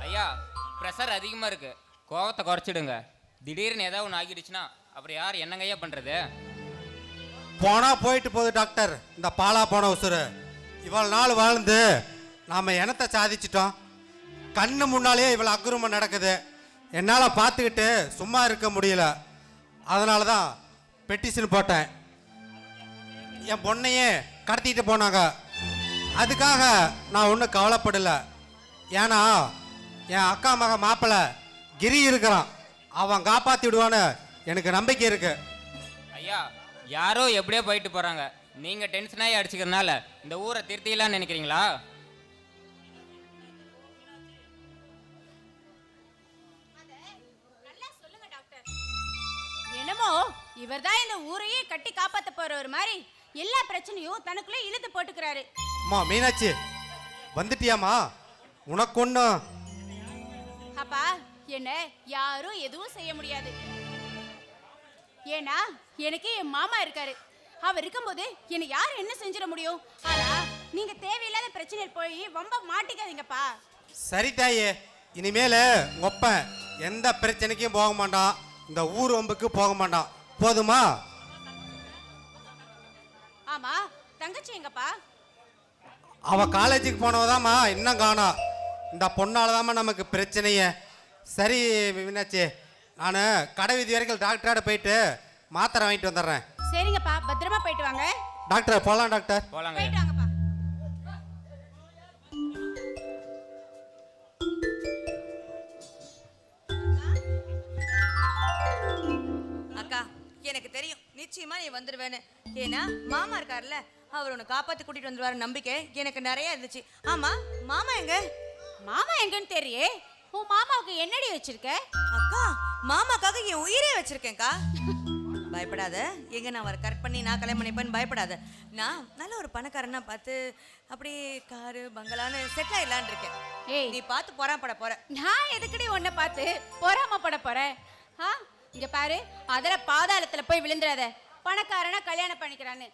ஐயா, ப்ரெஷர் அதிகமாக இருக்கு, கோவத்தை குறைச்சிடுங்க. திடீர்னு ஏதாவது ஒன்று ஆகிடுச்சுன்னா அப்புறம் யார் என்னங்க ஐயா பண்ணுறது? போனா போயிட்டு போகுது டாக்டர். இந்த பாலா போன உசுறு இவ்வளோ நாள் வாழ்ந்து நாம் எனத்தை சாதிச்சிட்டோம். கண்ணு முன்னாலே இவ்வளோ அக்குறுமம் நடக்குது. என்னால் பார்த்துக்கிட்டு சும்மா இருக்க முடியல. அதனால தான் பெட்டிஷன் போட்டேன். என் பொண்ணையே கடத்திட்டு போனாங்க. அதுக்காக நான் ஒன்றும் கவலைப்படலை. ஏன்னா என் அக்கா மக மாப்பிள்ளை கிரி இருக்கிறான். அவன் காப்பாற்றி விடுவான்னு எனக்கு நம்பிக்கை இருக்கு. ஐயா, யாரோ எப்படியோ போயிட்டு போகிறாங்க, நீங்கள் டென்ஷனாகி அடிச்சுக்கிறதுனால இந்த ஊரை திருத்திக்கலான்னு நினைக்கிறீங்களா? என்னமோ இவர்தான் இந்த ஊரையே கட்டி காப்பாத்த போறவர் மாதிரி எல்லா பிரச்சனையும் தனக்குள்ளே இழுத்து போட்டுக்கிறாரு. அம்மா மீனாட்சி, வந்துட்டியாம்மா? உனக்கு ஒன்று. அப்பா, என்ன யாரும் எதுவும் செய்ய முடியாது. ஏன்னா எனக்கு என் மாமா இருக்காரு. அவர் இருக்கும்போது என்னை யார் என்ன செஞ்சிட முடியும்? ஆனா நீங்க தேவையில்லாத பிரச்சனையில் போய் ரொம்ப மாட்டிக்காதீங்கப்பா. சரி தாயே, இனிமேல் ஒப்பன் எந்த பிரச்சனைக்கும் போக மாட்டான், இந்த ஊர் வம்புக்கு போக மாட்டான். போதுமா? ஆமா, தங்கச்சி எங்கப்பா? அவ காலேஜுக்கு போனவதாம்மா, இன்னும் காணா. இந்த பொண்ணாலதாம்மா நமக்கு பிரச்சனையே. சரி மீனாட்சி, நான் கடை வீதி வரைக்கும் டாக்டரோட போயிட்டு மாத்திரை வாங்கிட்டு வந்துடுறேன். சரிங்கப்பா, பத்திரமா போயிட்டு வாங்க. டாக்டர் போகலாம். டாக்டர் போலாங்க. போயிட்டு வாங்கப்பா. அக்கா, எனக்கு தெரியும் நிச்சயமா நீ வந்துடுவேன்னு. ஏன்னா மாமா இருக்காருல்ல, அவர் உன்னை காப்பாற்றி கூட்டிட்டு வந்துருவாரு நம்பிக்கை எனக்கு நிறைய இருந்துச்சு. ஆமா, மாமா எங்க? மாமா எங்கன்னு தெரியே. உன் மாமாவுக்கு என்னடி வச்சிருக்க? அக்கா, மாமாக்காக என் உயிரே வச்சிருக்கேன்க்கா. பயப்படாத, எங்க நான் அவரை கரெக்ட் பண்ணி நான் கல்யாணம் பண்ணிப்பேன்னு பயப்படாத. நான் நல்ல ஒரு பணக்காரனா பார்த்து அப்படியே காரு பங்களான்னு செட்டில் ஆயிடலான்னு இருக்கேன். ஏய், நீ பார்த்து பொறாமப்பட போற. நான் எதுக்குடி உன்னை பார்த்து பொறாமப்பட போறேன்? இங்க பாரு, அதில் பாதாளத்துல போய் விழுந்துடாத. பணக்காரனா கல்யாணம் பண்ணிக்கிறான்னு